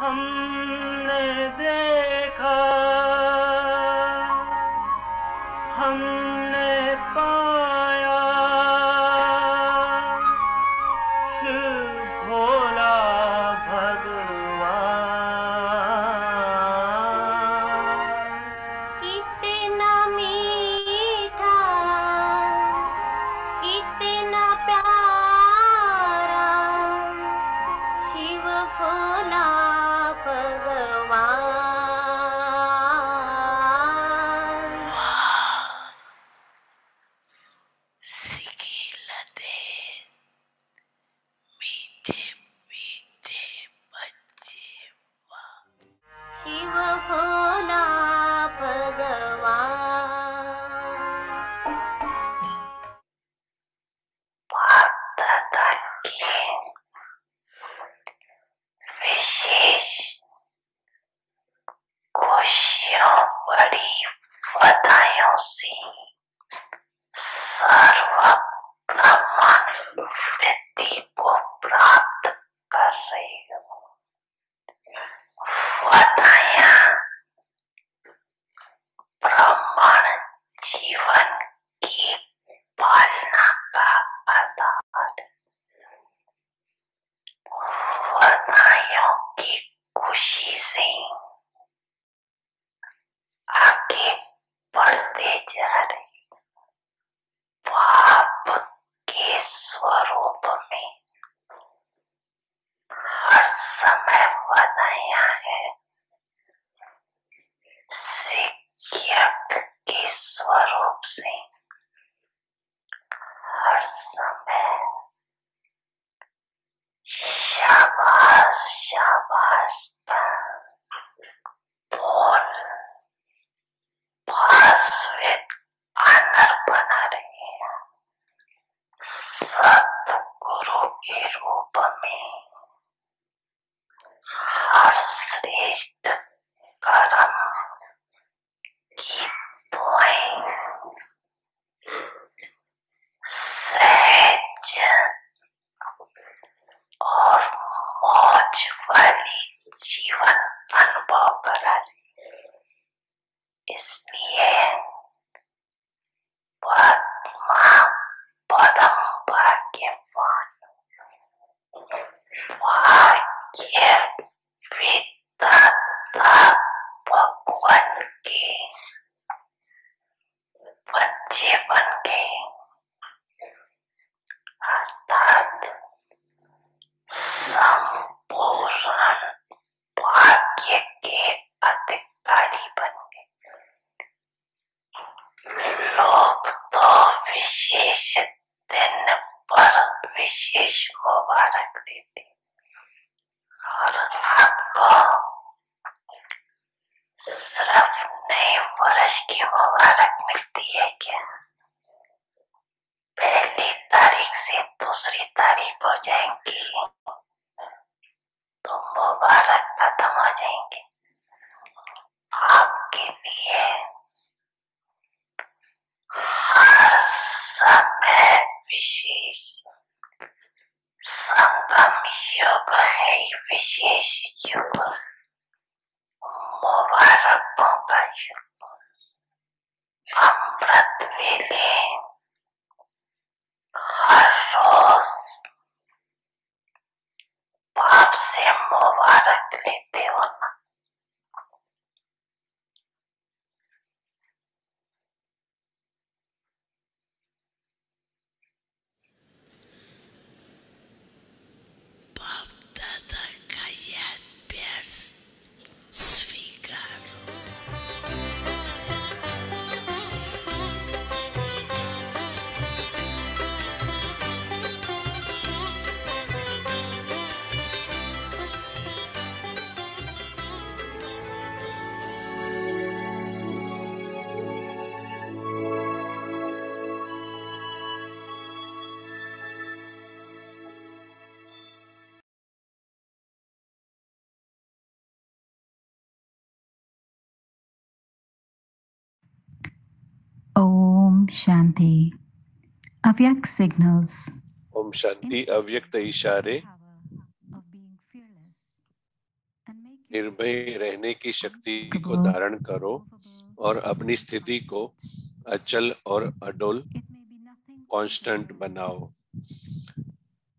हमने देखा, हमने पाया, शिव भोला भगवान। कितना मीठा, कितना प्यारा, शिव भोला भगवान। सिकिलते मीठे मीठे बच्चे, शिव भोला भगवान। बाप दादा की विशेष खुशियों बड़ी बधाइयों से सर्व ब्रह्मांड व्यक्ति को प्राप्त कर रही हूँ। बधाइयाँ ब्राह्मण जीवन की पालना का आधार। बधाइयों की खुशी से आगे बढ़ते जा रहे। बाप के स्वरूप में हर समय बधाइयाँ है। शिक्षक के स्वरूप से हर समय शाबाश शाबाश बोल भास्वित आनर बना रहे हैं। सतगुरु के रूप में हर श्रेष्ठ कर्म की दुआएं सहज और मौज वाली जीवन अनुभव करा रही। इसलिए पद्मा पदम भाग्यवान, भाग्य विधाता भगवान के बच्चे बन गए, अर्थात संपूर्ण भाग्य के अधिकारी बन गए। लोग तो विशेष दिन पर विशेष मुबारक देते और आपको सिर्फ नए वर्ष की मुबारक मिलती है क्या? पहली तारीख से दूसरी तारीख हो जाएंगी तो मुबारक खत्म हो जाएंगे। आपके लिए हर समय विशेष संगम युग है, विशेष युग, मुबारकों का युग। अमृत वेले हर रोज बाप से मुबारक लेते हो ना। बाप दादा का याद प्यार स्वीकारो। ओम शांति। अव्यक्त सिग्नल्स। ओम शांति। अव्यक्त इशारे। निर्भय रहने की शक्ति को धारण करो और अपनी स्थिति को अचल और अडोल कांस्टेंट बनाओ।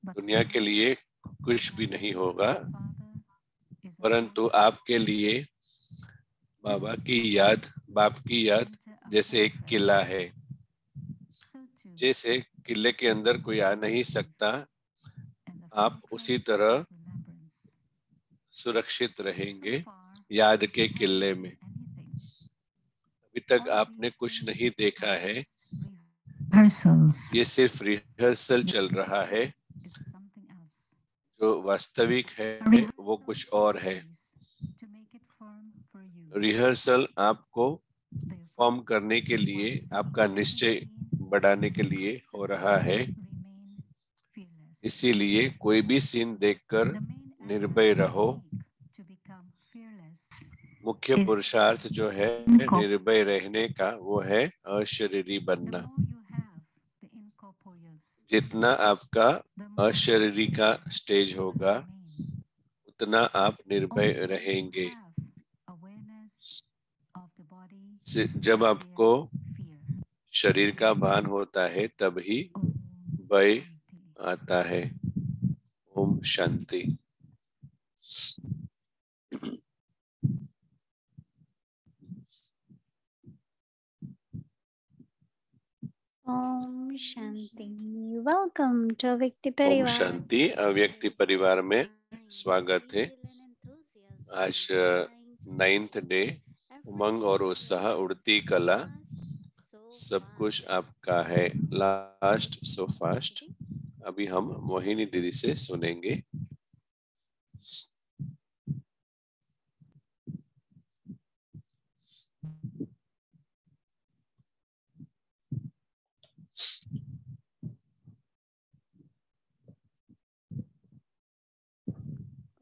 दुनिया के लिए कुछ भी नहीं होगा, परंतु आपके लिए बाप की याद जैसे एक किला है। जैसे किले के अंदर कोई आ नहीं सकता, आप उसी तरह सुरक्षित रहेंगे याद के किले में। अभी तक आपने कुछ नहीं देखा है, ये सिर्फ रिहर्सल चल रहा है। जो वास्तविक है वो कुछ और है। रिहर्सल आपको फॉर्म करने के लिए, आपका निश्चय बढ़ाने के लिए हो रहा है। इसीलिए कोई भी सीन देखकर निर्भय रहो। मुख्य पुरुषार्थ जो है निर्भय रहने का, वो है अशरीरी बनना। जितना आपका अशरीरी का स्टेज होगा, उतना आप निर्भय रहेंगे। जब आपको शरीर का भान होता है, तभी भय आता है। ओम शांति। ओम शांति। वेलकम टू अव्यक्ति ओम परिवार। शांति। अव्यक्ति परिवार में स्वागत है। आज 9th डे, उमंग और उत्साह, उड़ती कला, सब कुछ आपका है। Last so fast. अभी हम मोहिनी दीदी से सुनेंगे।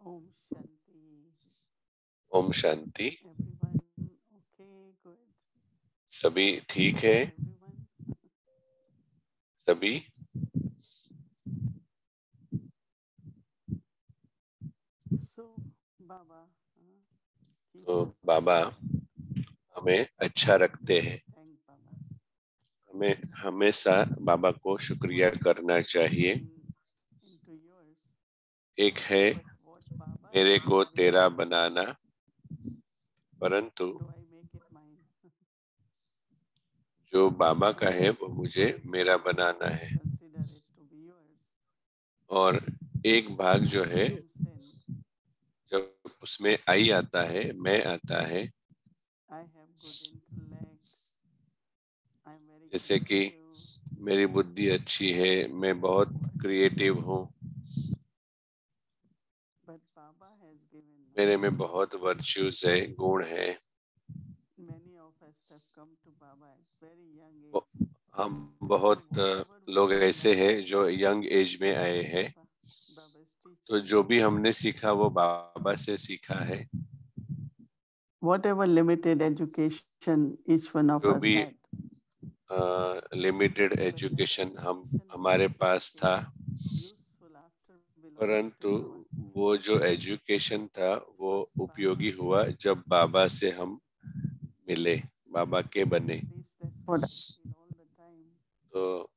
Om Shanti. Om Shanti. Everyone okay? Good. सभी ठीक है? Everyone. सभी So, Baba. keep तो us- बाबा हमें अच्छा रखते हैं। Thank Baba. हमें हमेशा बाबा को शुक्रिया करना चाहिए। Into yours. एक है But what Baba मेरे says, को तेरा बनाना, परंतु do I make it mine? जो बाबा का है वो मुझे मेरा बनाना है। Consider it to be yours. और एक भाग जो है, Comes in, जब उसमें आई आता है, मैं आता है, I have good intellect. I'm very जैसे कि creative. मेरी बुद्धि अच्छी है, मैं बहुत क्रिएटिव हूँ, But Baba has given मेरे में बहुत वर्च्यूज है, गुण है। many of us have come to Baba at very young वो- age. हम बहुत लोग ऐसे हैं जो यंग एज में आए हैं। Baba's teaching. तो जो भी हमने सीखा वो बाबा से सीखा है। Whatever limited education each one of जो us भी had. लिमिटेड एजुकेशन हमारे पास था, Useful after belonging परंतु to Baba. वो जो एजुकेशन था वो उपयोगी हुआ जब बाबा से हम मिले, बाबा के बने। At least that's what I feel all the time. तो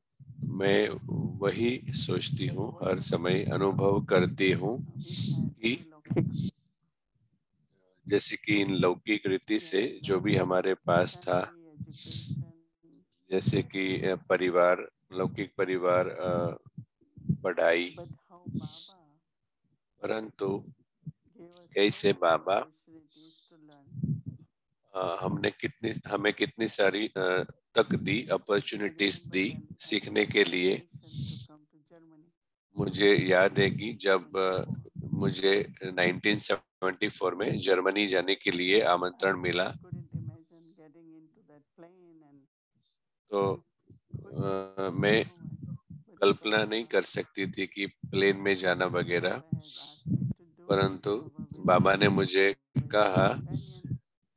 मैं वही सोचती हूँ, हर समय अनुभव करती हूँ कि जैसे कि इन लौकिक रीति से जो भी हमारे पास था, जैसे कि परिवार, लौकिक परिवार, पढ़ाई, But how Baba परंतु gave us ऐसे so many Baba opportunities to learn. हमें कितनी सारी तक दी, अपॉर्चुनिटीज दी सीखने के लिए। To come to Germany. मुझे याद है कि जब मुझे 1974 में जर्मनी जाने के लिए आमंत्रण मिला, Couldn't imagine getting into that plane and तो मैं कल्पना नहीं कर सकती थी कि प्लेन में जाना वगैरह, परंतु बाबा ने मुझे कहा,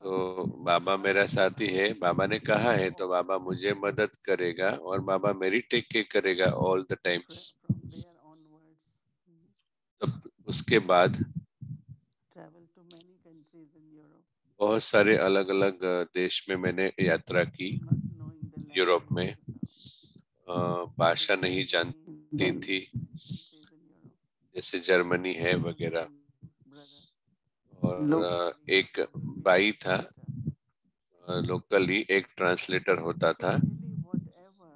तो बाबा मेरा साथी है, बाबा ने कहा है तो बाबा मुझे मदद करेगा और बाबा मेरी टेक केयर करेगा all the times. from there onwards तब उसके बाद travel to many बहुत सारे अलग अलग देश में मैंने यात्रा की। not knowing the यूरोप में language, भाषा नहीं जानती then थी, countries in Europe. जैसे जर्मनी है वगैरह। Brother, और locally एक there will be भाई था, translator. लोकली एक ट्रांसलेटर होता So था। really whatever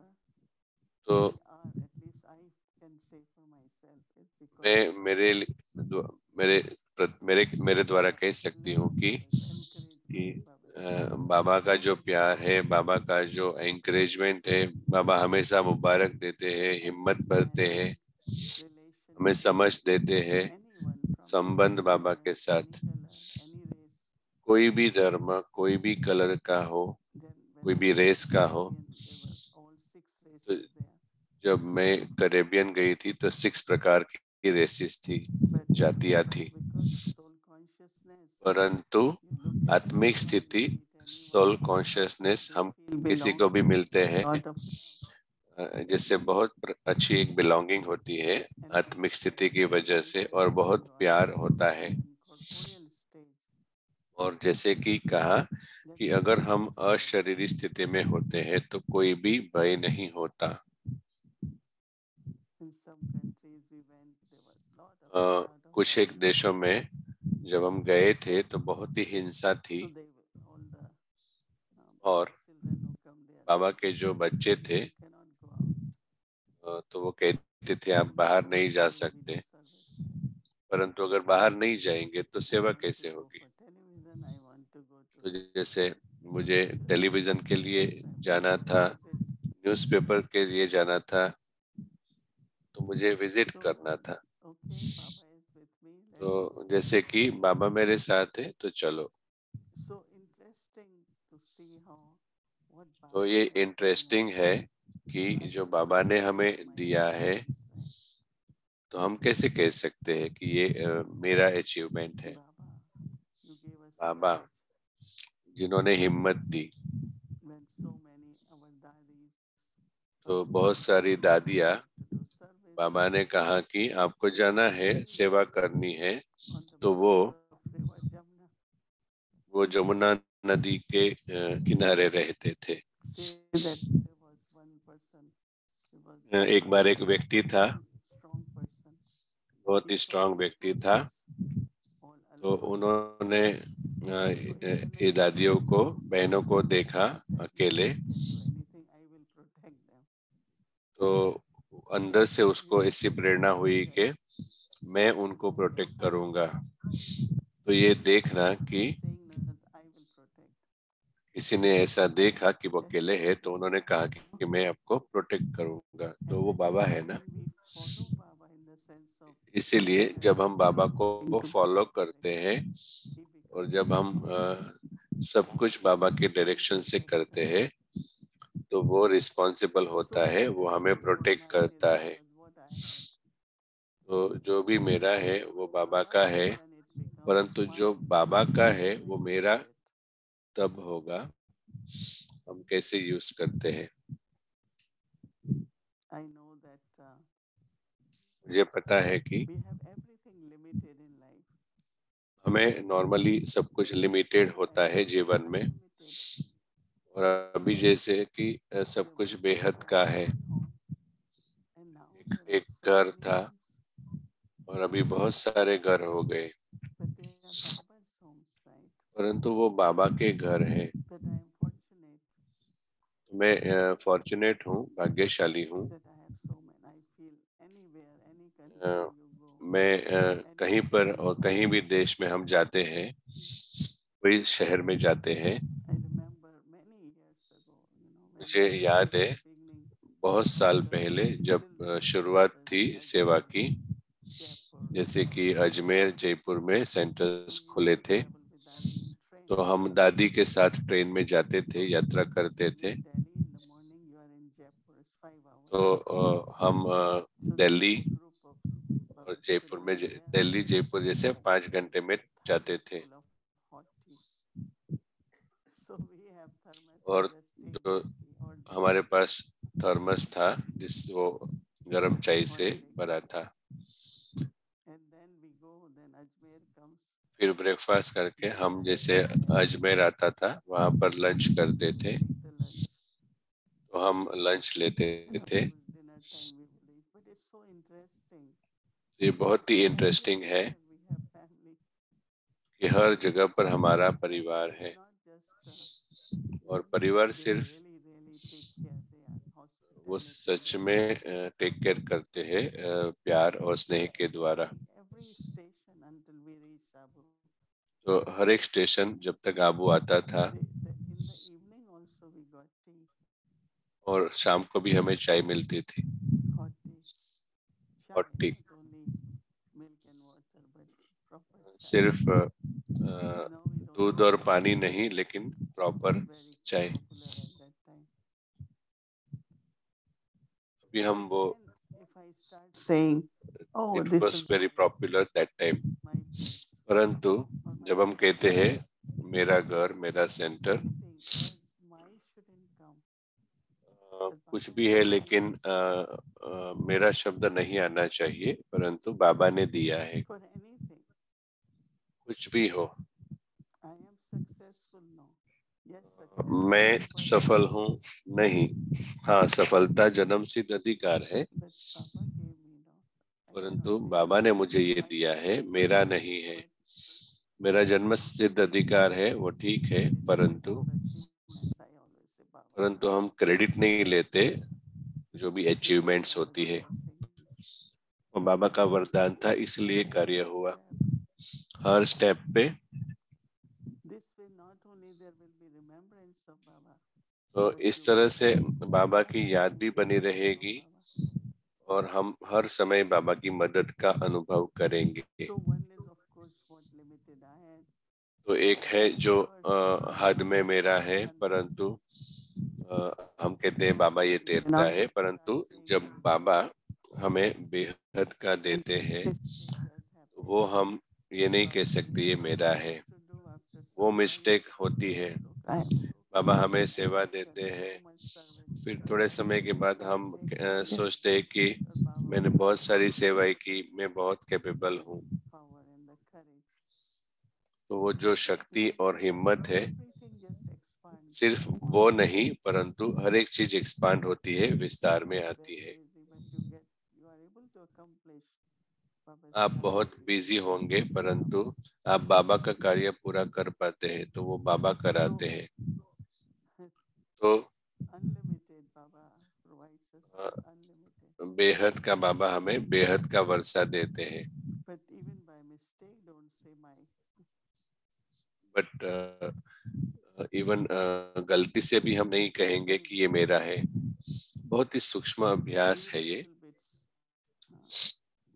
तो we are, at least I can say for myself, it's because मैं of मेरे Baba. मेरे मेरे मेरे द्वारा कह सकती हूँ कि बाबा का जो प्यार है, बाबा का जो एंकरेजमेंट है, बाबा हमेशा मुबारक देते हैं, हिम्मत भरते हैं, हमें समझ देते हैं। संबंध बाबा के साथ कोई भी धर्म, कोई भी कलर का हो, कोई भी रेस का हो। तो जब मैं कैरेबियन गई थी तो 6 प्रकार की रेसिस थी, जातियां थी। परंतु आत्मिक स्थिति, सोल कॉन्शियसनेस, हम किसी को भी मिलते हैं जिससे बहुत अच्छी एक बिलोंगिंग होती है आत्मिक स्थिति की वजह से, और बहुत प्यार होता है। और जैसे कि कहा कि अगर हम अशरीरी स्थिति में होते हैं तो कोई भी भय नहीं होता। कुछ एक देशों में जब हम गए थे तो बहुत ही हिंसा थी, और बाबा के जो बच्चे थे तो वो कहते थे आप बाहर नहीं जा सकते, परंतु अगर बाहर नहीं जाएंगे तो सेवा कैसे होगी। तो जैसे मुझे टेलीविजन के लिए जाना था, न्यूज़पेपर के लिए जाना था, तो मुझे विजिट करना था। तो जैसे कि बाबा मेरे साथ है तो चलो। तो ये इंटरेस्टिंग है कि जो बाबा ने हमें दिया है, तो हम कैसे कह सकते हैं कि ये मेरा अचीवमेंट है। बाबा जिन्होंने हिम्मत दी, तो बहुत सारी दादियाँ, बाबा ने कहा कि आपको जाना है, सेवा करनी है, तो वो जमुना नदी के किनारे रहते थे। एक बार एक व्यक्ति था, बहुत ही स्ट्रांग व्यक्ति था, तो उन्होंने ये दादियों को, बहनों को देखा अकेले, तो अंदर से उसको ऐसी प्रेरणा हुई कि मैं उनको प्रोटेक्ट करूंगा। तो ये देखना कि किसी ने ऐसा देखा कि वो अकेले है, तो उन्होंने कहा कि मैं आपको प्रोटेक्ट करूंगा, तो वो बाबा है ना। इसीलिए जब हम बाबा को फॉलो करते हैं और जब हम सब कुछ बाबा के डायरेक्शन से करते हैं, तो वो रिस्पॉन्सिबल होता है, वो हमें प्रोटेक्ट करता है। तो जो भी मेरा है वो बाबा का है, परंतु जो बाबा का है वो मेरा तब होगा हम कैसे यूज करते हैं। मुझे पता है कि हमें नॉर्मली सब कुछ लिमिटेड होता है जीवन में, और अभी जैसे कि सब कुछ बेहद का है। एक घर था और अभी बहुत सारे घर हो गए, परंतु वो बाबा के घर है। मैं फॉर्चुनेट हूँ, भाग्यशाली हूँ। मैं कहीं पर और कहीं भी देश में हम जाते हैं, कोई शहर में जाते हैं, मुझे याद है बहुत साल पहले जब शुरुआत थी सेवा की, जैसे कि अजमेर, जयपुर में सेंटर्स खुले थे, तो हम दादी के साथ ट्रेन में जाते थे, यात्रा करते थे। तो हम दिल्ली और जयपुर में, दिल्ली जयपुर जैसे 5 घंटे में जाते थे। और तो हमारे पास थर्मस था जिस वो गर्म चाय से भरा था। फिर ब्रेकफास्ट करके हम जैसे अजमेर आता था वहाँ पर लंच करते थे, तो हम लंच लेते थे। ये बहुत ही इंटरेस्टिंग है कि हर जगह पर हमारा परिवार है, और परिवार सिर्फ वो सच में टेक केयर करते हैं प्यार और स्नेह के द्वारा। तो हर एक स्टेशन जब तक आबू आता था, और शाम को भी हमें चाय मिलती थी, हॉट टी, सिर्फ दूध और पानी नहीं, लेकिन प्रॉपर चाय। अभी हम वो it was very popular that time, परंतु जब हम कहते हैं मेरा घर मेरा सेंटर, कुछ भी है लेकिन मेरा शब्द नहीं आना चाहिए, परंतु बाबा ने दिया है। कुछ भी हो, मैं सफल हूँ नहीं, हाँ सफलता जन्म सिद्ध अधिकार है, परंतु बाबा ने मुझे ये दिया है, मेरा नहीं है। मेरा जन्म सिद्ध अधिकार है वो ठीक है, परंतु हम क्रेडिट नहीं लेते जो भी अचीवमेंट्स होती है। वो बाबा का वरदान था, इसलिए कार्य हुआ हर स्टेप पे। तो इस तरह से बाबा की याद भी बनी रहेगी, और हम हर समय बाबा की मदद का अनुभव करेंगे। तो एक है जो हद में मेरा है, परंतु हम कहते हैं बाबा ये तेरा है, परंतु जब बाबा हमें बेहद का देते हैं, वो हम ये नहीं कह सकते ये मेरा है, वो मिस्टेक होती है। बाबा हमें सेवा देते हैं, फिर थोड़े समय के बाद हम सोचते हैं कि मैंने बहुत सारी सेवाएं की, मैं बहुत कैपेबल हूँ। तो वो जो शक्ति और हिम्मत है, सिर्फ वो नहीं, परंतु हर एक चीज एक्सपांड होती है, विस्तार में आती है। आप बहुत बिजी होंगे, परंतु आप बाबा का कार्य पूरा कर पाते हैं, तो वो बाबा कराते हैं। तो बेहद का बाबा हमें बेहद का वर्षा देते हैं, बट इवन गलती से भी हम नहीं कहेंगे कि ये मेरा है। बहुत ही सूक्ष्म अभ्यास है ये,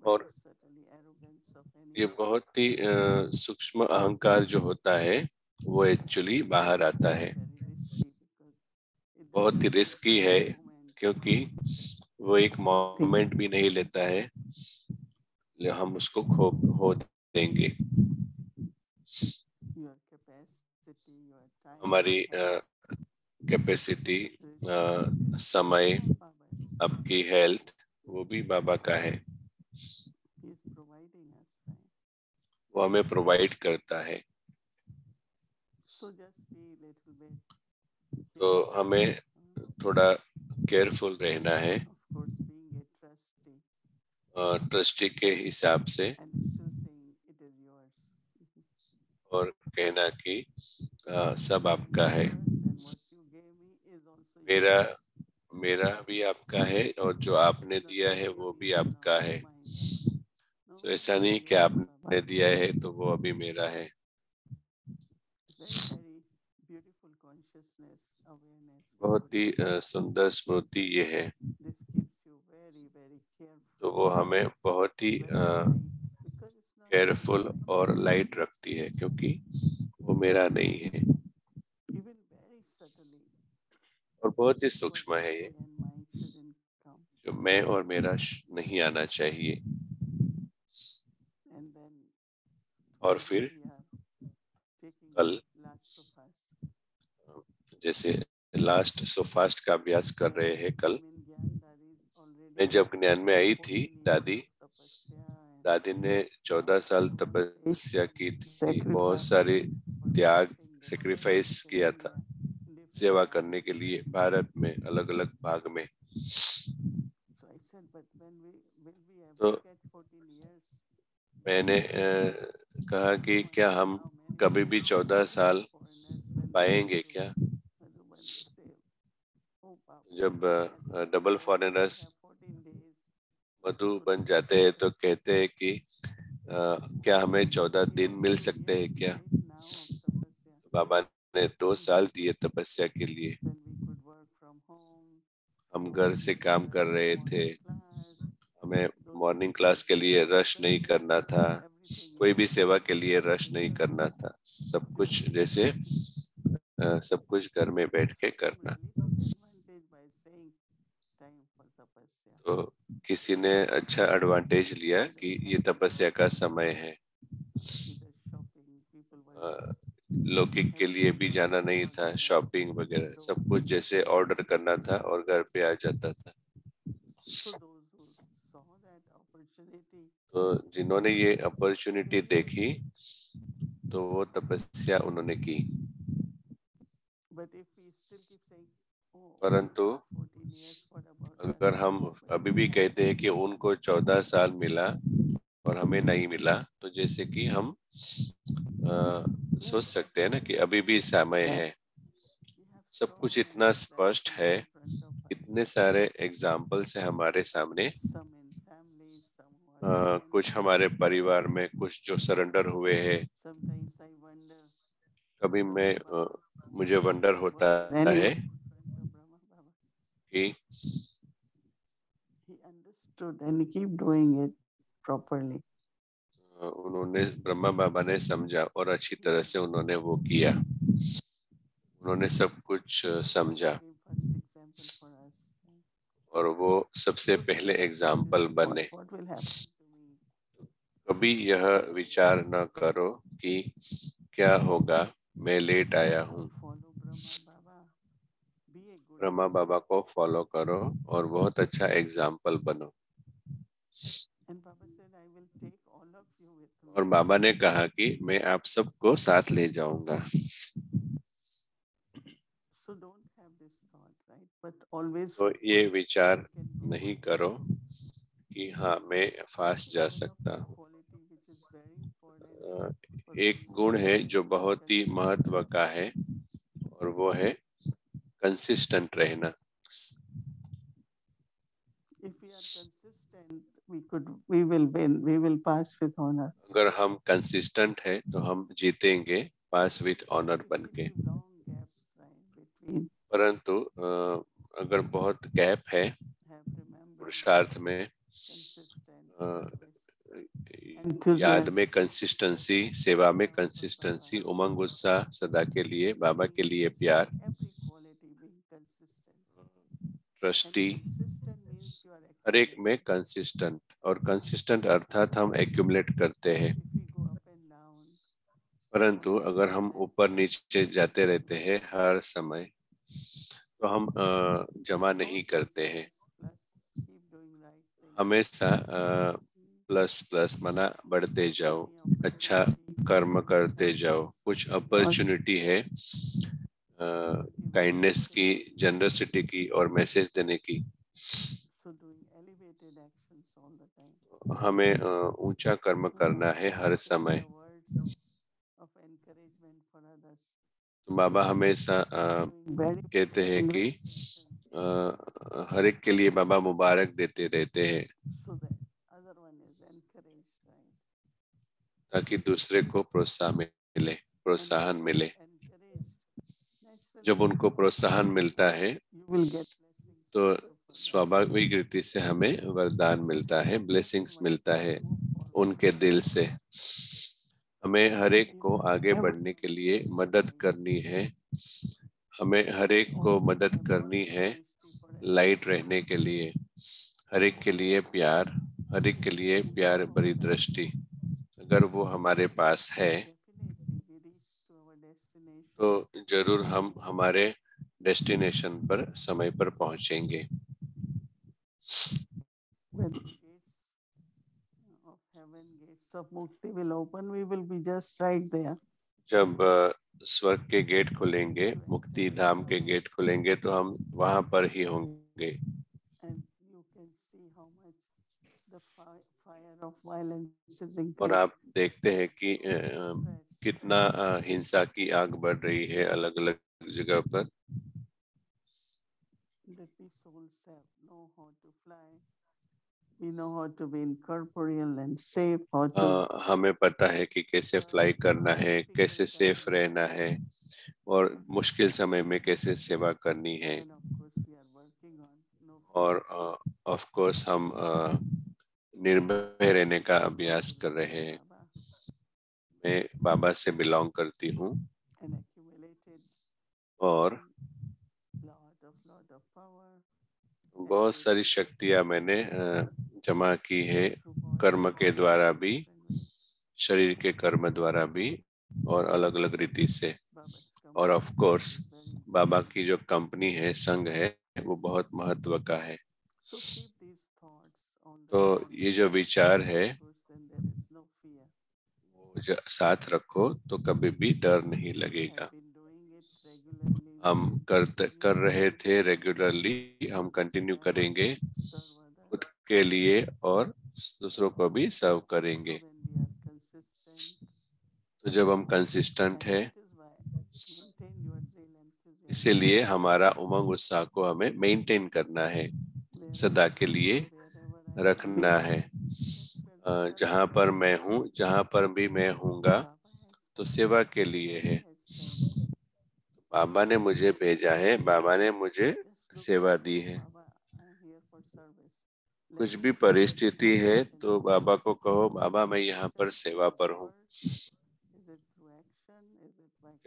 और ये बहुत ही सूक्ष्म अहंकार जो होता है वो एक्चुअली बाहर आता है। बहुत ही रिस्की है, क्योंकि वो एक मोमेंट भी नहीं लेता है, हम उसको खो देंगे। हमारी कैपेसिटी, समय, आपकी हेल्थ, वो भी बाबा का है, वो हमें प्रोवाइड करता है। तो हमें थोड़ा केयरफुल रहना है, ट्रस्टी के हिसाब से, और कहना कि सब आपका है, मेरा भी आपका है, और जो आपने दिया है वो भी आपका है। तो ऐसा नहीं कि आपने दिया है तो वो अभी मेरा है। बहुत ही सुंदर स्मृति ये है। तो वो हमें बहुत ही केयरफुल और लाइट रखती है, क्योंकि वो मेरा नहीं है, और बहुत ही सूक्ष्म है ये, जो मैं और मेरा नहीं आना चाहिए। और फिर कल जैसे लास्ट सोफास्ट का अभ्यास कर रहे हैं। कल मैं जब ज्ञान में आई थी दादी, दादी ने 14 साल तपस्या की थी, बहुत सारी त्याग सेक्रीफाइस किया था सेवा करने के लिए भारत में अलग अलग भाग में। तो मैंने कहा कि क्या हम कभी भी 14 साल पाएंगे क्या? जब डबल फॉरेनर्स मधु बन जाते हैं तो कहते हैं कि क्या हमें 14 दिन मिल सकते हैं क्या? तो बाबा ने 2 साल दिए तपस्या के लिए। हम घर से काम कर रहे थे, हमें मॉर्निंग क्लास के लिए रश नहीं करना था, कोई भी सेवा के लिए रश नहीं करना था, सब कुछ जैसे सब कुछ घर में बैठ के करना। तो किसी ने अच्छा एडवांटेज लिया कि ये तपस्या का समय है, लौकिक के लिए भी जाना नहीं था, शॉपिंग वगैरह सब कुछ जैसे ऑर्डर करना था और घर पे आ जाता था। तो जिन्होंने ये अपॉर्चुनिटी देखी तो वो तपस्या उन्होंने की। परंतु अगर हम अभी भी कहते हैं कि उनको 14 साल मिला और हमें नहीं मिला, तो जैसे कि हम सोच सकते हैं ना कि अभी भी समय है, सब कुछ इतना स्पष्ट है, इतने सारे एग्जाम्पल्स है हमारे सामने। कुछ हमारे परिवार में कुछ जो सरेंडर हुए हैं। कभी मुझे वंडर होता है कि उन्होंने ब्रह्मा बाबा ने समझा और अच्छी तरह से उन्होंने वो किया, उन्होंने सब कुछ समझा और वो सबसे पहले एग्जाम्पल बने। कभी यह विचार न करो कि क्या होगा, मैं लेट आया हूँ। ब्रह्मा बाबा को फॉलो करो और बहुत अच्छा एग्जाम्पल बनो। और बाबा ने कहा कि मैं आप सबको साथ ले जाऊंगा। तो ये विचार नहीं करो कि हाँ मैं फास्ट जा सकता हूँ। एक गुण है जो बहुत ही महत्व का है और वो है कंसिस्टेंट रहना। अगर हम कंसिस्टेंट है तो हम जीतेंगे पास विथ ऑनर बनके। परंतु अगर बहुत गैप है पुरुषार्थ में, याद में कंसिस्टेंसी, सेवा में कंसिस्टेंसी, उमंग उत्साह, सदा के लिए बाबा के लिए प्यार, ट्रस्टी, हर एक में कंसिस्टेंट। और कंसिस्टेंट अर्थात हम एक्यूमुलेट करते हैं। परंतु अगर हम ऊपर नीचे जाते रहते हैं हर समय तो हम जमा नहीं करते हैं। हमेशा प्लस प्लस माना बढ़ते जाओ, अच्छा कर्म करते जाओ। कुछ अपॉर्चुनिटी है काइंडनेस की, जनरसिटी की और मैसेज देने की, हमें ऊंचा कर्म करना है हर समय। तो बाबा हमेशा कहते हैं कि हर एक के लिए बाबा मुबारक देते रहते हैं ताकि दूसरे को प्रोत्साहन मिले। जब उनको प्रोत्साहन मिलता है तो स्वाभाविक रीति से हमें वरदान मिलता है, ब्लेसिंग्स मिलता है उनके दिल से। हमें हर एक को आगे बढ़ने के लिए मदद करनी है, हमें हर एक को मदद करनी है लाइट रहने के लिए। हर एक के लिए प्यार, हर एक के लिए प्यार भरी दृष्टि अगर वो हमारे पास है तो जरूर हम हमारे डेस्टिनेशन पर समय पर पहुंचेंगे। of Mukti will open, we will be just right there. जब स्वर्ग के गेट खुलेंगे, मुक्ति धाम के गेट खुलेंगे, तो हम वहां पर ही होंगे। And you can see how much the fire of violence is increasing. और आप देखते हैं कि कितना हिंसा की आग बढ़ रही है अलग अलग जगह पर। That we souls know how to fly. We know how to be incorporeal and safe. How to हमें पता है कि कैसे फ्लाई करना है, कैसे सेफ रहना है और मुश्किल समय में कैसे सेवा करनी है। and of course we are working on no और ऑफ कोर्स हम निर्भय रहने का अभ्यास कर रहे हैं। मैं बाबा से बिलोंग करती हूँ and accumulated और lot of power बहुत सारी शक्तियाँ मैंने जमा की है, कर्म के द्वारा भी, शरीर के कर्म द्वारा भी और अलग अलग रीति से। और ऑफ कोर्स बाबा की जो कंपनी है, संघ है, वो बहुत महत्व का है। So keep these thoughts on तो ये जो विचार है then there is no fear. वो साथ रखो तो कभी भी डर नहीं लगेगा। Been doing it regularly. हम कर रहे थे रेगुलरली, हम कंटिन्यू करेंगे खुद के लिए और दूसरों को भी सर्व करेंगे। तो जब हम कंसिस्टेंट है, इसीलिए हमारा उमंग उत्साह को हमें मेंटेन करना है, सदा के लिए रखना है। जहाँ पर मैं हूँ, जहाँ पर भी मैं हूँगा, तो सेवा के लिए है। बाबा ने मुझे भेजा है, बाबा ने मुझे सेवा दी है। कुछ भी परिस्थिति है तो बाबा को कहो, बाबा मैं यहाँ पर सेवा पर हूँ।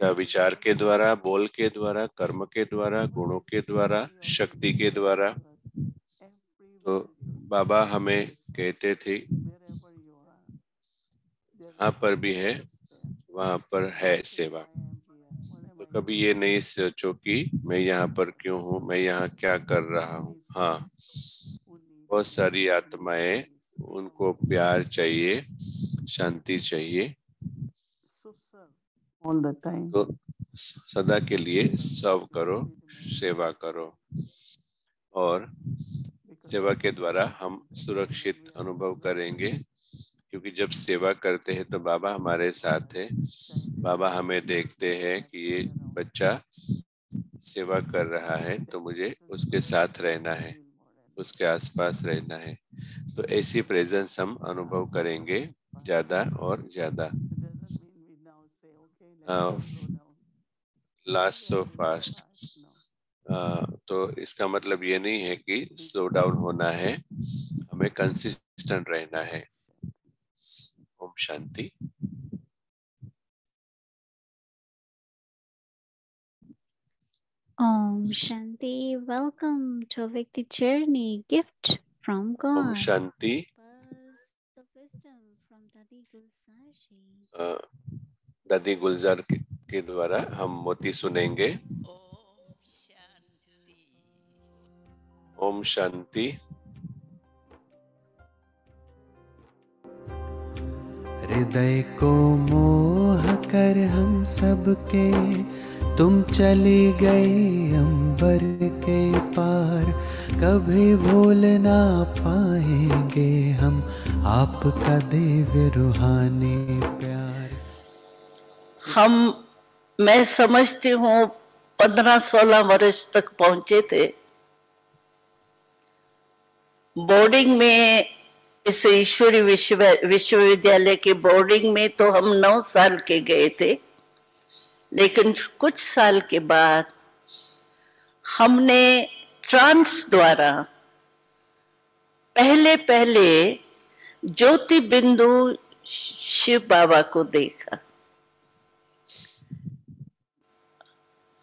क्या विचार के द्वारा, बोल के द्वारा, कर्म के द्वारा, गुणों के द्वारा, शक्ति के द्वारा। तो बाबा हमें कहते थे जहाँ पर भी है वहाँ पर है सेवा। तो कभी ये नहीं सोचो कि मैं यहाँ पर क्यों हूँ, मैं यहाँ क्या कर रहा हूँ। हाँ, बहुत सारी आत्माएं, उनको प्यार चाहिए, शांति चाहिए, all the time. तो सदा के लिए सर्व करो, सेवा करो। और सेवा के द्वारा हम सुरक्षित अनुभव करेंगे, क्योंकि जब सेवा करते हैं तो बाबा हमारे साथ है। बाबा हमें देखते हैं कि ये बच्चा सेवा कर रहा है, तो मुझे उसके साथ रहना है, उसके आसपास रहना है। तो ऐसी प्रेजेंस हम अनुभव करेंगे ज्यादा और ज्यादा। लास्ट सो फास्ट, तो इसका मतलब ये नहीं है कि स्लो डाउन होना है, हमें कंसिस्टेंट रहना है। Om Shanti. Om Shanti. Welcome to Vikti Journey gift from God. Om Shanti. Pearls of wisdom from Dadi Gulzar Ji. दादी गुलजार के द्वारा हम मोती सुनेंगे। ओम शांति। हृदय को मोह कर हम सबके तुम चली गई अंबर के पार, कभी भूल ना पाएंगे हम आपका दिव्य रूहानी प्यार। मैं समझती हूँ 15-16 वर्ष तक पहुंचे थे। बोर्डिंग में, इस ईश्वरी विश्वविद्यालय के बोर्डिंग में तो हम 9 साल के गए थे, लेकिन कुछ साल के बाद हमने ट्रांस द्वारा पहले ज्योति बिंदु शिव बाबा को देखा।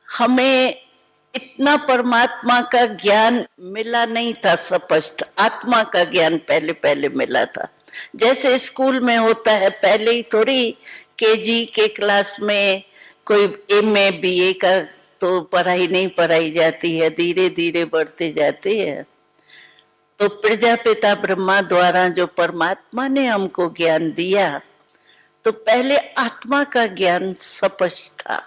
हमें इतना परमात्मा का ज्ञान मिला नहीं था स्पष्ट, आत्मा का ज्ञान पहले मिला था। जैसे स्कूल में होता है, पहले ही थोड़ी केजी के क्लास में कोई एमए बीए का तो पढ़ाई नहीं पढ़ाई जाती है, धीरे धीरे बढ़ते जाती है। तो प्रजापिता ब्रह्मा द्वारा जो परमात्मा ने हमको ज्ञान दिया, तो पहले आत्मा का ज्ञान स्पष्ट था।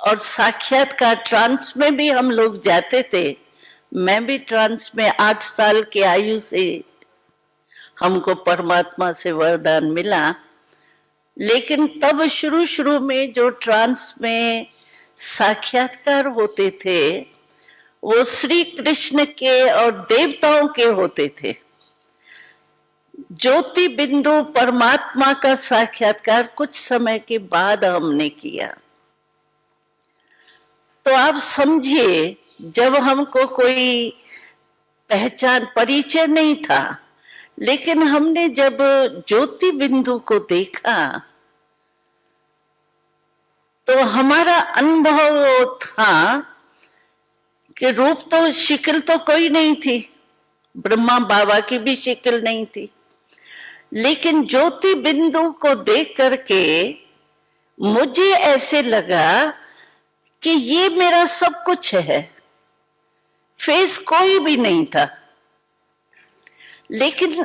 और साक्षात्कार ट्रांस में भी हम लोग जाते थे। मैं भी ट्रांस में 8 साल की आयु से हमको परमात्मा से वरदान मिला। लेकिन तब शुरू में जो ट्रांस में साक्षात्कार होते थे वो श्री कृष्ण के और देवताओं के होते थे। ज्योति बिंदु परमात्मा का साक्षात्कार कुछ समय के बाद हमने किया। तो आप समझिए, जब हमको कोई पहचान परिचय नहीं था, लेकिन हमने जब ज्योति बिंदु को देखा तो हमारा अनुभव था कि रूप तो शिकल तो कोई नहीं थी, ब्रह्मा बाबा की भी शिकल नहीं थी, लेकिन ज्योति बिंदु को देख करके मुझे ऐसे लगा कि ये मेरा सब कुछ है। फेस कोई भी नहीं था, लेकिन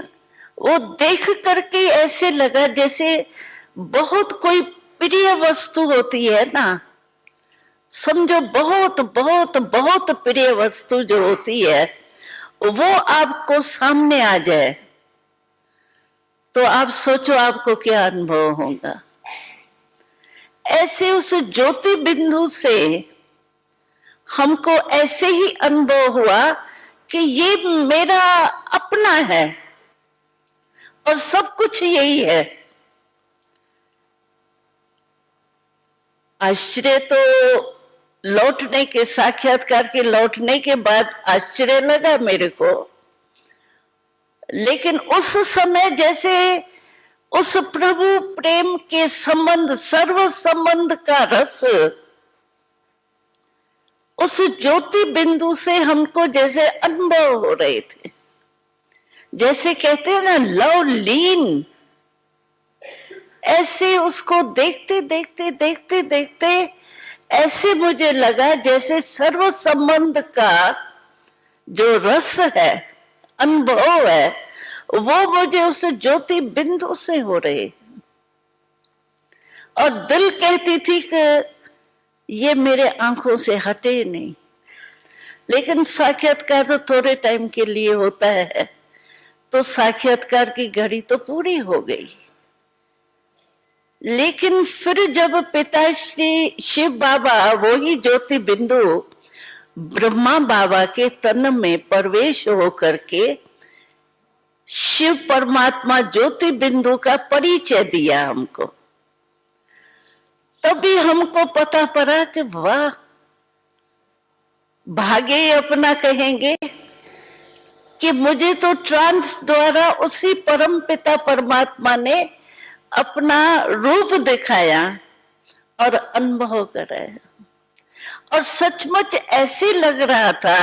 वो देख करके ऐसे लगा जैसे बहुत कोई प्रिय वस्तु होती है ना, समझो बहुत बहुत बहुत प्रिय वस्तु जो होती है वो आपको सामने आ जाए तो आप सोचो आपको क्या अनुभव होगा। ऐसे उस ज्योति बिंदु से हमको ऐसे ही अनुभव हुआ कि ये मेरा अपना है और सब कुछ यही है। आश्चर्य तो लौटने के, साक्षात्कार के लौटने के बाद आश्चर्य लगा मेरे को, लेकिन उस समय जैसे उस प्रभु प्रेम के संबंध, सर्व संबंध का रस उस ज्योति बिंदु से हमको जैसे अनुभव हो रहे थे। जैसे कहते हैं ना लव लीन, ऐसे उसको देखते देखते देखते देखते ऐसे मुझे लगा जैसे सर्व संबंध का जो रस है, अनुभव है, वो मुझे उस ज्योति बिंदु से हो रहे। और दिल कहती थी कि ये मेरे आंखों से हटे नहीं। लेकिन साक्षात्कार तो थोड़े टाइम के लिए होता है, तो साक्षात्कार की घड़ी तो पूरी हो गई। लेकिन फिर जब पिताश्री शिव बाबा वही ज्योति बिंदु ब्रह्मा बाबा के तन में प्रवेश होकर के शिव परमात्मा ज्योति बिंदु का परिचय दिया हमको, तभी हमको पता पड़ा कि वाह, भाग्य ही अपना कहेंगे कि मुझे तो ट्रांस द्वारा उसी परम पिता परमात्मा ने अपना रूप दिखाया और अनुभव कराया। और सचमुच ऐसे लग रहा था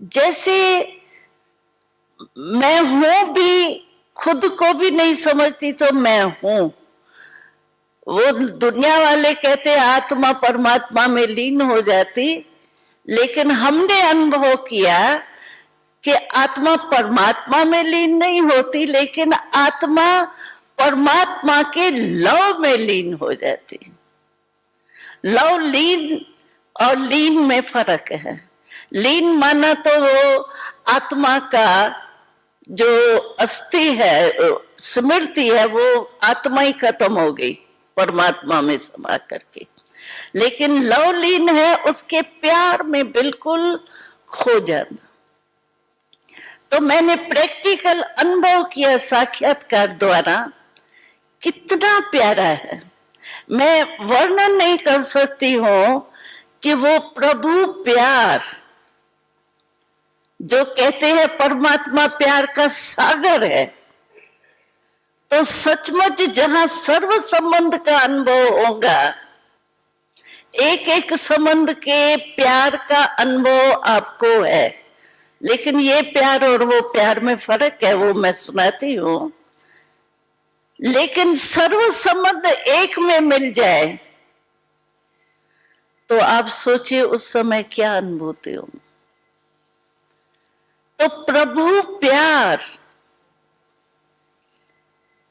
जैसे मैं हूं भी, खुद को भी नहीं समझती तो मैं हूं। वो दुनिया वाले कहते आत्मा परमात्मा में लीन हो जाती, लेकिन हमने अनुभव किया कि आत्मा परमात्मा में लीन नहीं होती, लेकिन आत्मा परमात्मा के लव में लीन हो जाती। लव लीन और लीन में फर्क है। लीन माना तो वो आत्मा का जो अस्थि है, स्मृति है, वो आत्मा ही खत्म हो गई परमात्मा में समा करके। लेकिन लव लीन है उसके प्यार में बिल्कुल खो जाना। तो मैंने प्रैक्टिकल अनुभव किया साक्षात्कार द्वारा, कितना प्यारा है। मैं वर्णन नहीं कर सकती हूं कि वो प्रभु प्यार जो कहते हैं परमात्मा प्यार का सागर है, तो सचमुच जहां सर्व संबंध का अनुभव होगा, एक एक संबंध के प्यार का अनुभव आपको है। लेकिन ये प्यार और वो प्यार में फर्क है, वो मैं सुनाती हूं। लेकिन सर्व संबंध एक में मिल जाए तो आप सोचिए उस समय क्या अनुभूति हो। तो प्रभु प्यार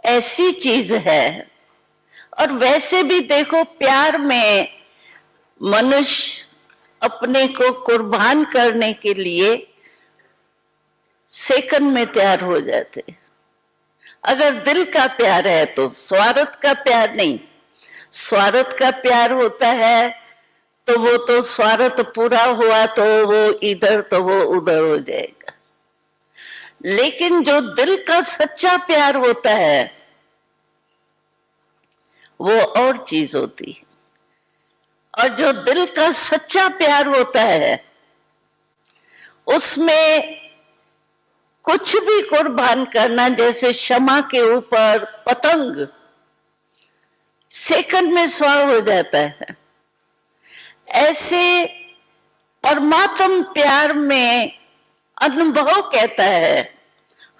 ऐसी चीज है। और वैसे भी देखो, प्यार में मनुष्य अपने को कुर्बान करने के लिए सेकंड में तैयार हो जाते। अगर दिल का प्यार है तो स्वार्थ का प्यार नहीं। स्वार्थ का प्यार होता है तो वो तो स्वार्थ पूरा हुआ तो वो इधर तो वो उधर हो जाएगा। लेकिन जो दिल का सच्चा प्यार होता है वो और चीज होती है। और जो दिल का सच्चा प्यार होता है उसमें कुछ भी कुर्बान करना, जैसे क्षमा के ऊपर पतंग सेकंड में स्वार हो जाता है, ऐसे परमात्म प्यार में अनुभव कहता है।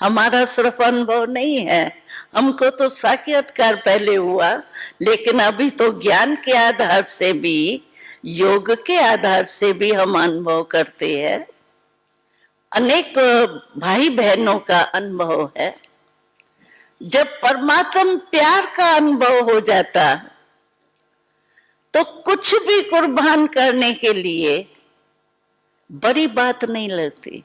हमारा सिर्फ अनुभव नहीं है, हमको तो साक्षात्कार पहले हुआ, लेकिन अभी तो ज्ञान के आधार से भी, योग के आधार से भी हम अनुभव करते हैं। अनेक भाई बहनों का अनुभव है। जब परमात्म प्यार का अनुभव हो जाता तो कुछ भी कुर्बान करने के लिए बड़ी बात नहीं लगती।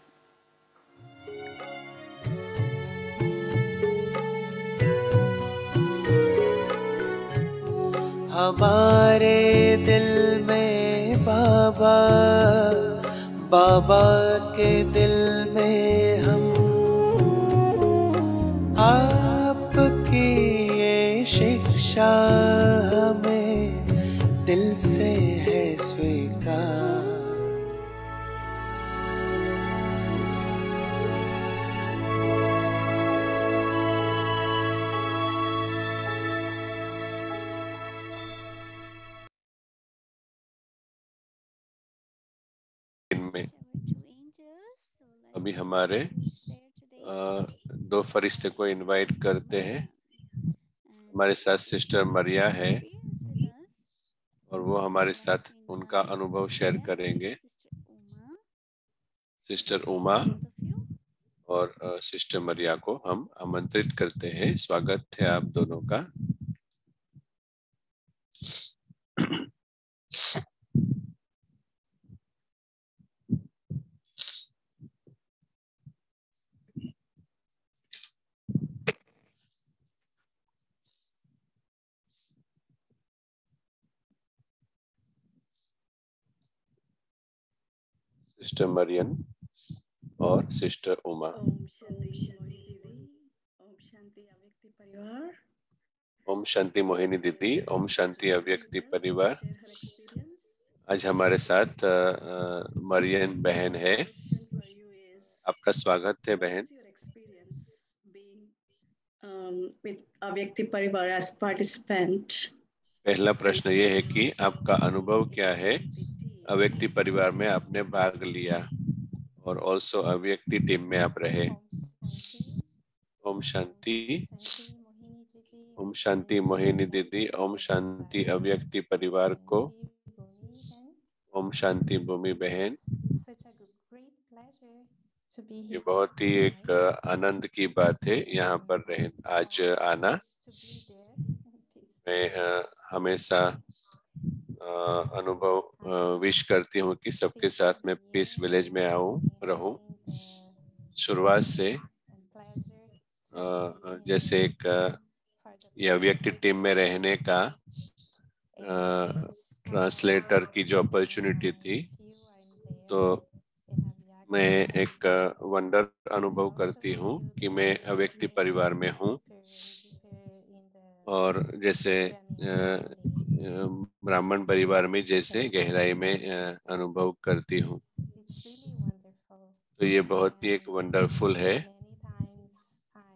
हमारे दिल में बाबा, बाबा के दिल में हम, आपकी ये शिक्षा हमें दिल से है स्वीकार। अभी हमारे दो फरिश्ते को इनवाइट करते हैं। हमारे साथ सिस्टर मरिया है और वो हमारे साथ उनका अनुभव शेयर करेंगे। सिस्टर उमा और सिस्टर मरिया को हम आमंत्रित करते हैं। स्वागत है आप दोनों का। सिस्टर मरियन और सिस्टर उमा। ओम शांति मोहिनी दीदी, ओम शांति अव्यक्ति परिवार। आज हमारे साथ मरियन बहन है। आपका स्वागत है बहन। अव्यक्ति परिवार एज पार्टिसिपेंट। पहला प्रश्न ये है कि आपका अनुभव क्या है? अव्यक्ति परिवार में आपने भाग लिया और ऑल्सो अव्यक्ति टीम में आप रहे। ओम शांति, ओम शांति मोहिनी दीदी, ओम शांति अव्यक्ति परिवार को, ओम शांति भूमि बहन। ये बहुत ही एक आनंद की बात है यहाँ पर आज आना। मैं हमेशा अनुभव विश करती हूँ कि सबके साथ में पीस विलेज में रहूं। शुरुआत से जैसे एक ये अव्यक्ति टीम में रहने का ट्रांसलेटर की जो अपॉर्चुनिटी थी, तो मैं एक वंडर अनुभव करती हूँ कि मैं अव्यक्ति परिवार में हूँ। और जैसे ब्राह्मण परिवार में जैसे गहराई में अनुभव करती हूँ, तो ये बहुत ही एक वंडरफुल है।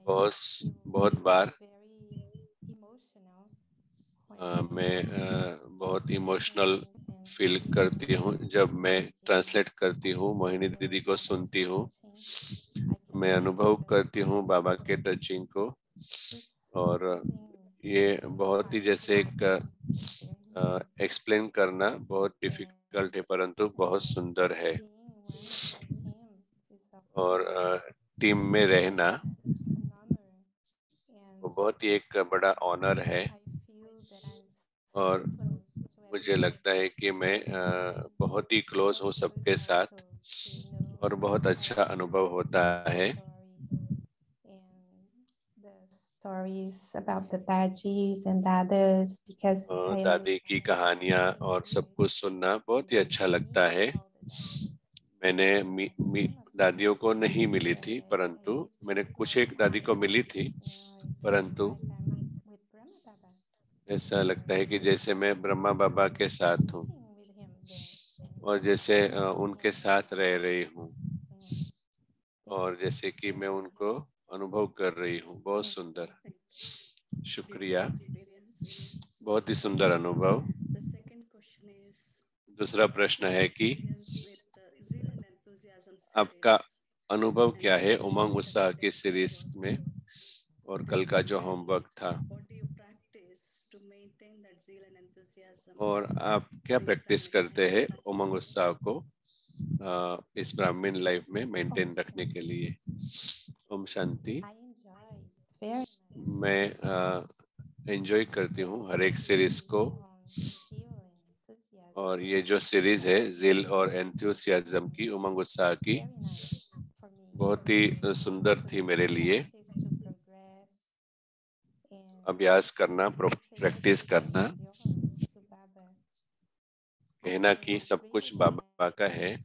बहुत बार मैं बहुत इमोशनल फील करती हूँ जब मैं ट्रांसलेट करती हूँ, मोहिनी दीदी को सुनती हूँ। मैं अनुभव करती हूँ बाबा के टचिंग को। और ये बहुत ही जैसे एक एक्सप्लेन करना बहुत डिफिकल्ट है, परंतु बहुत सुंदर है। और टीम में रहना वो बहुत ही एक बड़ा ऑनर है। और मुझे लगता है कि मैं बहुत ही क्लोज हूँ सबके साथ और बहुत अच्छा अनुभव होता है। Stories about the Bajis and dadas because दादी की कहानियाँ और सब कुछ सुनना बहुत ही अच्छा लगता है। मैंने दादियों को नहीं मिली थी, परंतु मैंने कुछ एक दादी को मिली थी, परंतु ऐसा लगता है कि जैसे मैं ब्रह्मा बाबा के साथ हूँ और जैसे उनके साथ रह रही हूँ और जैसे कि मैं उनको अनुभव कर रही हूँ। बहुत सुंदर, शुक्रिया, बहुत ही सुंदर अनुभव। दूसरा प्रश्न है कि आपका अनुभव क्या है उमंग उत्साह की सीरीज में और कल का जो होमवर्क था, और आप क्या प्रैक्टिस करते हैं उमंग उत्साह को इस ब्राह्मण लाइफ में मेंटेन रखने के लिए। ओम शांति। मैं एंजॉय करती हूँ हर एक सीरीज को, और ये जो सीरीज है जिल और एंथुसियाज्म की, उमंग उत्साह की, बहुत ही सुंदर थी मेरे लिए। अभ्यास करना, प्रैक्टिस करना, कहना कि सब कुछ बाबा का है,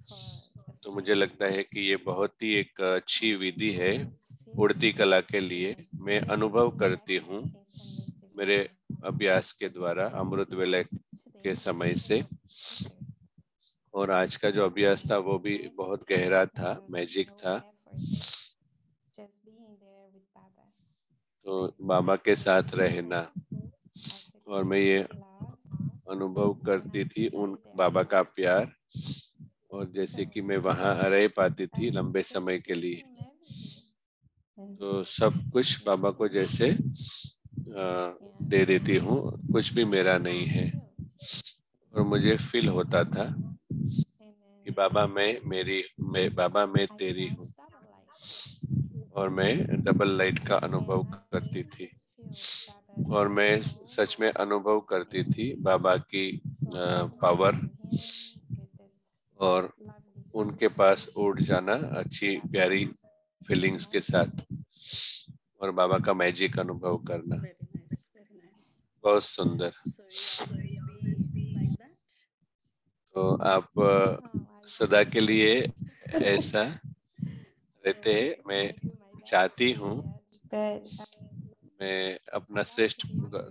तो मुझे लगता है कि ये बहुत ही एक अच्छी विधि है उड़ती कला के लिए। मैं अनुभव करती हूँ मेरे अभ्यास के द्वारा अमृत वेला के समय से, और आज का जो अभ्यास था वो भी बहुत गहरा था, मैजिक था। तो बाबा के साथ रहना, और मैं ये अनुभव करती थी उन बाबा का प्यार, और जैसे कि मैं वहाँ रह पाती थी लंबे समय के लिए, तो सब कुछ बाबा को जैसे दे देती हूँ, कुछ भी मेरा नहीं है। और मुझे फील होता था कि बाबा बाबा मैं तेरी हूँ, और मैं डबल लाइट का अनुभव करती थी, और मैं सच में अनुभव करती थी बाबा की पावर, और उनके पास उड़ जाना अच्छी प्यारी फीलिंग्स के साथ, और बाबा का मैजिक अनुभव करना। बहुत सुंदर। तो आप सदा के लिए ऐसा रहते हैं, मैं चाहती हूँ, मैं अपना श्रेष्ठ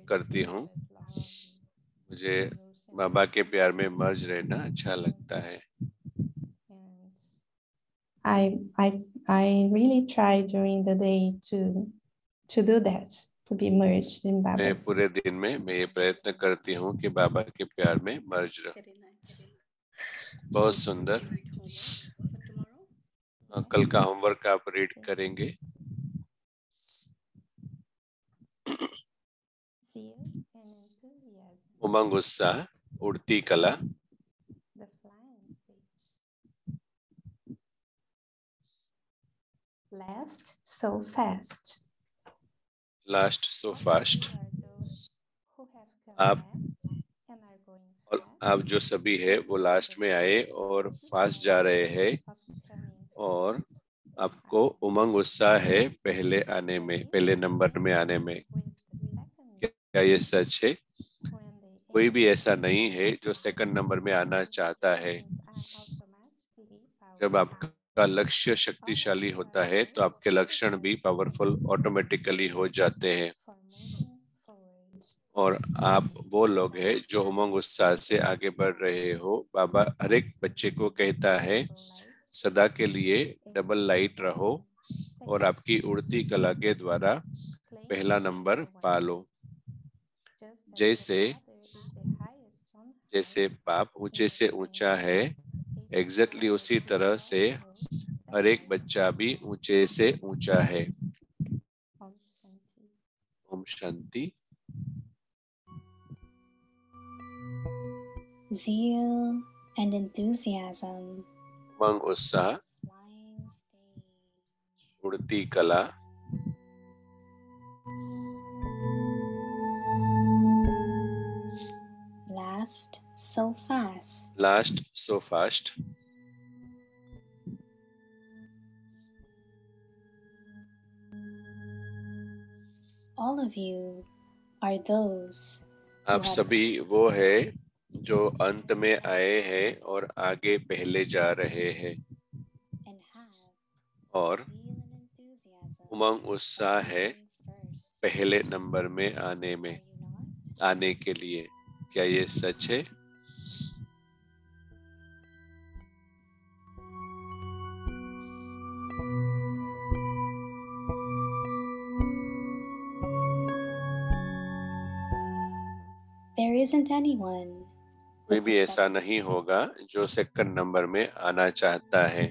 करती हूँ। मुझे बाबा के प्यार में मर्ज रहना अच्छा लगता है। I really try during the day to do that, to be merged in मैं Baba's. पूरे दिन में मैं ये प्रयत्न करती हूँ कि बाबा के प्यार में मर्ज रहूं। बहुत सुंदर। कल का होमवर्क आप रीड करेंगे। उमंग उत्साह, उड़ती कला, Last so fast. Last so fast. आप जो सभी है वो लास्ट में आए और फास्ट जा रहे हैं, और आपको उमंग उत्साह है पहले आने में, पहले नंबर में आने में। क्या ये सच है? कोई भी ऐसा नहीं है जो सेकंड नंबर में आना चाहता है। जब आपका लक्ष्य शक्तिशाली होता है तो आपके लक्षण भी पावरफुल ऑटोमेटिकली हो जाते हैं, और आप वो लोग हैं जो उमंग उत्साह से आगे बढ़ रहे हो। बाबा हर एक बच्चे को कहता है सदा के लिए डबल लाइट रहो, और आपकी उड़ती कला के द्वारा पहला नंबर पालो। जैसे बाप ऊंचे से ऊंचा है, एग्जैक्टली उसी तरह से हर एक बच्चा भी ऊंचे से ऊंचा है। Om Shanti. Zeal and enthusiasm, उमंग उत्साह, उड़ती कला, last so fast, last so fast, all of you are those आप सभी वो है जो अंत में आए हैं और आगे पहले जा रहे हैं और उमंग उत्साह है पहले नंबर में आने के लिए। क्या ये सच है? there isn't anyone कोई भी ऐसा नहीं होगा जो सेकंड नंबर में आना चाहता है।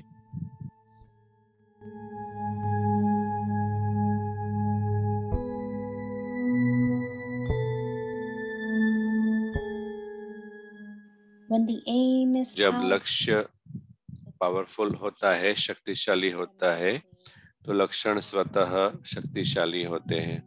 when the aim is जब लक्ष्य पावरफुल होता है, शक्तिशाली होता है, तो लक्षण स्वतः शक्तिशाली होते हैं।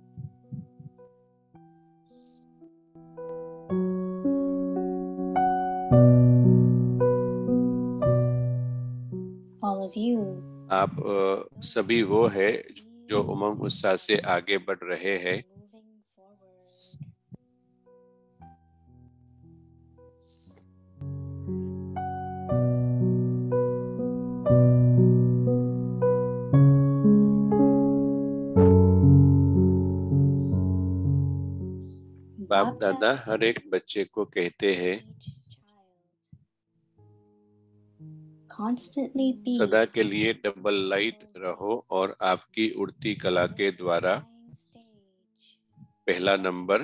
all of you आप सभी वो है जो उमंग उत्साह से आगे बढ़ रहे हैं। बाप दादा हर एक बच्चे को कहते हैं constantly be सदा के लिए डबल लाइट रहो और आपकी उड़ती कला के द्वारा पहला नंबर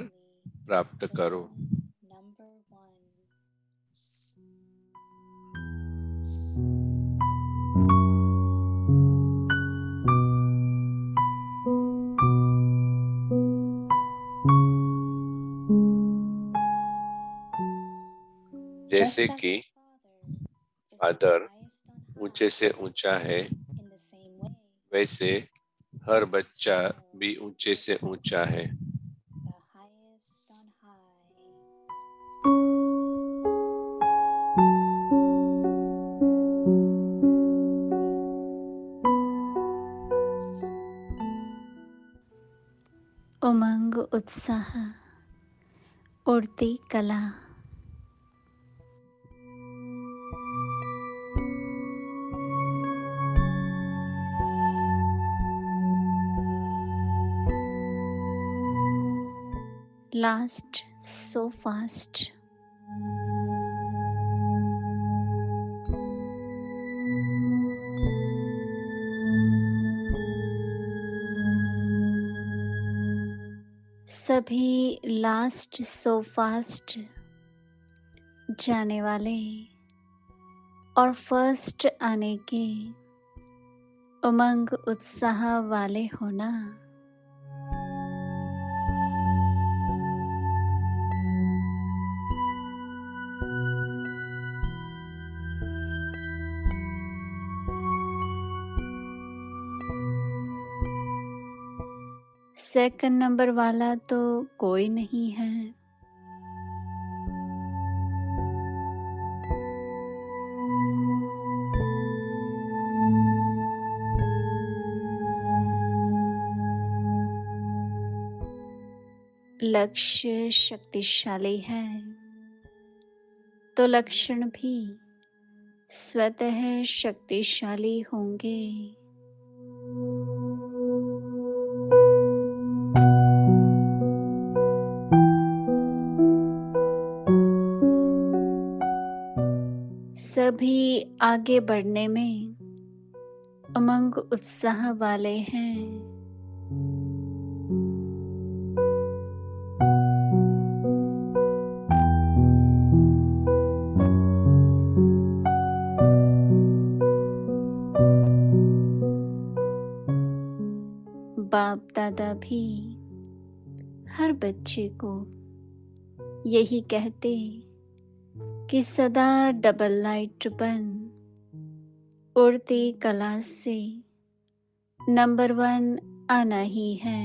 प्राप्त करो। जैसे कि फादर ऊंचे से ऊंचा है, वैसे हर बच्चा भी ऊंचे से ऊंचा है। उमंग उत्साह, उड़ती कला। Last so fast. सभी लास्ट सो फास्ट जाने वाले और फर्स्ट आने के उमंग उत्साह वाले होना। सेकंड नंबर वाला तो कोई नहीं है। लक्ष्य शक्तिशाली है तो लक्षण भी स्वतः शक्तिशाली होंगे। सभी आगे बढ़ने में उमंग उत्साह वाले हैं। बाप दादा भी हर बच्चे को यही कहते कि सदा डबल लाइट बन उड़ती कला से नंबर 1 आना ही है।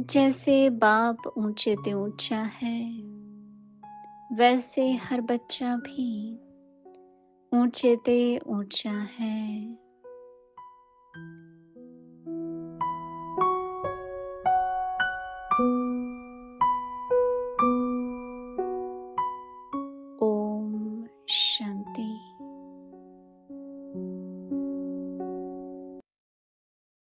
जैसे बाप ऊंचे ते ऊंचा है, वैसे हर बच्चा भी ऊंचे ते ऊंचा है। ओम शांति।